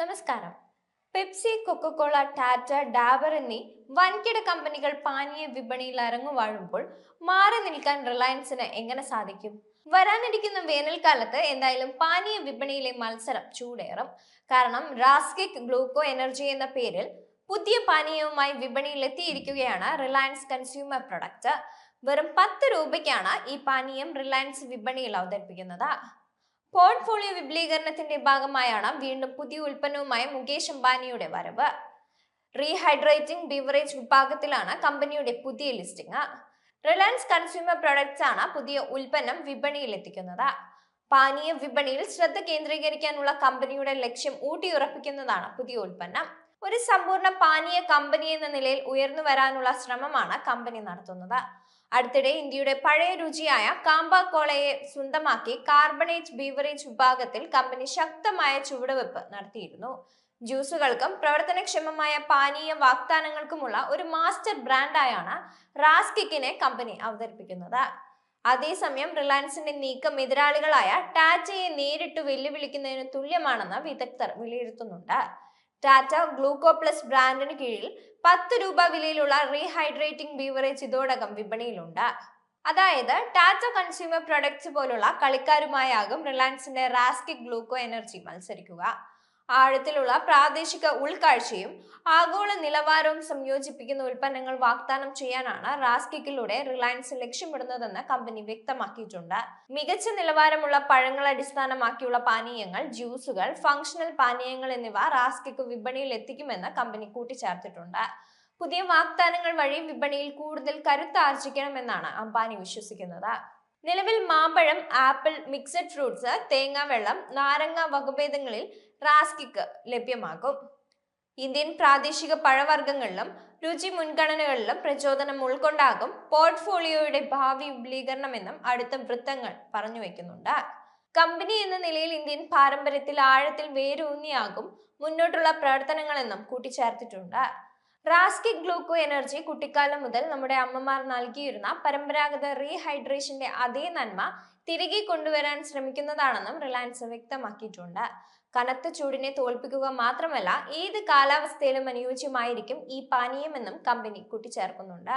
നമസ്കാരം. Pepsi, Coca Cola, Tata, Dabur എന്നീ വൻകിട കമ്പനികൾ പാനീയ വിപണിയിൽ അരങ്ങുവാഴുമ്പോൾ മാറി നിൽക്കാൻ റിലയൻസിന് എങ്ങനെ സാധിക്കും? വരാനിരിക്കുന്ന വേനൽക്കാലത്ത് എന്തായാലും പാനീയ വിപണിയിലെ മത്സരം ചൂടേറും. കാരണം റാസ്കിക് ഗ്ലൂക്കോ എനർജി എന്ന പേരിൽ പുതിയ പാനീയവുമായി വിപണിയിൽ എത്തിയിരിക്കുകയാണ് റിലയൻസ് കൺസ്യൂമർ പ്രൊഡക്റ്റ്. വെറും 10 രൂപയ്ക്കാണ് ഈ പാനീയം റിലയൻസ് വിപണിയിൽ അവതരിപ്പിക്കുന്നത്. പോർട്ട്ഫോളിയോ വിപുലീകരണത്തിന്റെ ഭാഗമായാണ് വീണ്ടും പുതിയ ഉൽപ്പന്നവുമായി മുകേഷ് അംബാനിയുടെ വരവ്. റീഹൈഡ്രേറ്റിംഗ് ബീവറേജ് വിഭാഗത്തിലാണ് കമ്പനിയുടെ പുതിയ ലിസ്റ്റിംഗ്. റിലയൻസ് കൺസ്യൂമർ പ്രൊഡക്ട്സ് ആണ് പുതിയ ഉൽപ്പന്നം വിപണിയിൽ എത്തിക്കുന്നത്. പാനീയ വിപണിയിൽ ശ്രദ്ധ കേന്ദ്രീകരിക്കാനുള്ള കമ്പനിയുടെ ലക്ഷ്യം ഊട്ടിയുറപ്പിക്കുന്നതാണ് പുതിയ ഉൽപ്പന്നം. ഒരു സമ്പൂർണ്ണ പാനീയ കമ്പനി എന്ന നിലയിൽ ഉയർന്നു വരാനുള്ള ശ്രമമാണ് കമ്പനി നടത്തുന്നത്. അടുത്തിടെ ഇന്ത്യയുടെ പഴയ രുചിയായ കാമ്പ കോളയെ സ്വന്തമാക്കി കാർബണേറ്റ് ബീവറേജ് വിഭാഗത്തിൽ കമ്പനി ശക്തമായ ചുവടുവെപ്പ് നടത്തിയിരുന്നു. ജ്യൂസുകൾക്കും പ്രവർത്തനക്ഷമമായ പാനീയ വാഗ്ദാനങ്ങൾക്കുമുള്ള ഒരു മാസ്റ്റർ ബ്രാൻഡായാണ് റാസ്കിക്കിനെ കമ്പനി അവതരിപ്പിക്കുന്നത്. അതേസമയം റിലയൻസിന്റെ നീക്കം എതിരാളികളായ ടാറ്റയെ നേരിട്ട് വെല്ലുവിളിക്കുന്നതിന് തുല്യമാണെന്ന് വിദഗ്ധർ വിലയിരുത്തുന്നുണ്ട്. ടാറ്റ ഗ്ലൂക്കോ പ്ലസ് ബ്രാൻഡിന് കീഴിൽ 10 രൂപ വിലയിലുള്ള റീഹൈഡ്രേറ്റിംഗ് ബീവറേജ് ഇതോടകം വിപണിയിലുണ്ട്. അതായത് ടാറ്റ കൺസ്യൂമർ പ്രൊഡക്ട്സ് പോലുള്ള കളിക്കാരുമായാകും റിലയൻസിന്റെ റാസ്കിക് ഗ്ലൂക്കോ എനർജി മത്സരിക്കുക. ആഴത്തിലുള്ള പ്രാദേശിക ഉൾക്കാഴ്ചയും ആഗോള നിലവാരവും സംയോജിപ്പിക്കുന്ന ഉൽപ്പന്നങ്ങൾ വാഗ്ദാനം ചെയ്യാനാണ് റാസ്കിക്കിലൂടെ റിലയൻസ് ലക്ഷ്യമിടുന്നതെന്ന് കമ്പനി വ്യക്തമാക്കിയിട്ടുണ്ട്. മികച്ച നിലവാരമുള്ള പഴങ്ങൾ അടിസ്ഥാനമാക്കിയുള്ള പാനീയങ്ങൾ, ജ്യൂസുകൾ, ഫങ്ഷണൽ പാനീയങ്ങൾ എന്നിവ റാസ്കിക്ക് വിപണിയിൽ എത്തിക്കുമെന്ന് കമ്പനി കൂട്ടിച്ചേർത്തിട്ടുണ്ട്. പുതിയ വാഗ്ദാനങ്ങൾ വഴി വിപണിയിൽ കൂടുതൽ കരുത്താർജിക്കണമെന്നാണ് അംബാനി വിശ്വസിക്കുന്നത്. നിലവിൽ മാമ്പഴം, ആപ്പിൾ, മിക്സഡ് ഫ്രൂട്ട്സ്, തേങ്ങാവെള്ളം, നാരങ്ങ വകഭേദങ്ങളിൽ റാസ്കിക്ക് ലഭ്യമാകും. ഇന്ത്യൻ പ്രാദേശിക പഴവർഗ്ഗങ്ങളിലും രുചി മുൻഗണനകളിലും പ്രചോദനം ഉൾക്കൊണ്ടാകും പോർട്ട്ഫോളിയോയുടെ ഭാവി വിപുലീകരണമെന്നും അടുത്ത വൃത്തങ്ങൾ പറഞ്ഞുവെക്കുന്നുണ്ട്. കമ്പനി എന്ന നിലയിൽ ഇന്ത്യൻ പാരമ്പര്യത്തിൽ ആഴത്തിൽ വേരൂന്നിയാകും മുന്നോട്ടുള്ള പ്രവർത്തനങ്ങളെന്നും കൂട്ടിച്ചേർത്തിട്ടുണ്ട്. റാസ്കിക് ഗ്ലൂക്കോ എനർജി കുട്ടിക്കാലം മുതൽ നമ്മുടെ അമ്മമാർ നൽകിയിരുന്ന പരമ്പരാഗത റീഹൈഡ്രേഷന്റെ അതേ നന്മ തിരികെ കൊണ്ടുവരാൻ ശ്രമിക്കുന്നതാണെന്നും റിലയൻസ് വ്യക്തമാക്കിയിട്ടുണ്ട്. കനത്ത ചൂടിനെ തോൽപ്പിക്കുക മാത്രമല്ല, ഏത് കാലാവസ്ഥയിലും അനുയോജ്യമായിരിക്കും ഈ പാനീയമെന്നും കമ്പനി കൂട്ടിച്ചേർക്കുന്നുണ്ട്.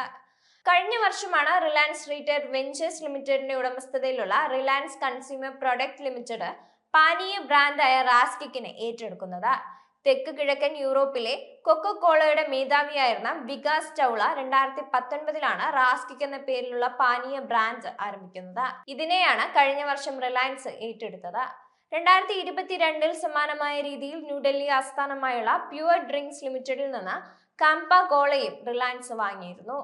കഴിഞ്ഞ വർഷമാണ് റിലയൻസ് റീറ്റെയിൽ വെഞ്ചേഴ്സ് ലിമിറ്റഡിന്റെ ഉടമസ്ഥതയിലുള്ള റിലയൻസ് കൺസ്യൂമർ പ്രൊഡക്റ്റ് ലിമിറ്റഡ് പാനീയ ബ്രാൻഡായ റാസ്കിക്കിനെ ഏറ്റെടുക്കുന്നത്. തെക്ക് കിഴക്കൻ യൂറോപ്പിലെ കൊക്കോകോളയുടെ മേധാവിയായിരുന്ന വികാസ് ചൗള 2019 റാസ്കിക് എന്ന പേരിലുള്ള പാനീയ ബ്രാൻഡ് ആരംഭിക്കുന്നത്. ഇതിനെയാണ് കഴിഞ്ഞ വർഷം റിലയൻസ് ഏറ്റെടുത്തത്. 2022 സമാനമായ രീതിയിൽ ന്യൂഡൽഹി ആസ്ഥാനമായുള്ള പ്യുവർ ഡ്രിങ്ക്സ് ലിമിറ്റഡിൽ നിന്ന് കാമ്പ കോളയും റിലയൻസ് വാങ്ങിയിരുന്നു.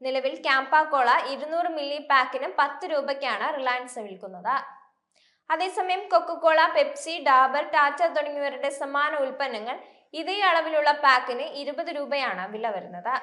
നിലവിൽ കാമ്പ കോള 200 മില്ലി പാക്കിന് 10 രൂപയ്ക്കാണ് റിലയൻസ് വിൽക്കുന്നത്. അതേസമയം കൊക്കോകോള, പെപ്സി, ഡാബർ, ടാറ്റ തുടങ്ങിയവരുടെ സമാന ഉൽപ്പന്നങ്ങൾ ഇതേ അളവിലുള്ള പാക്കിന് 20 രൂപയാണ് വില വരുന്നത്.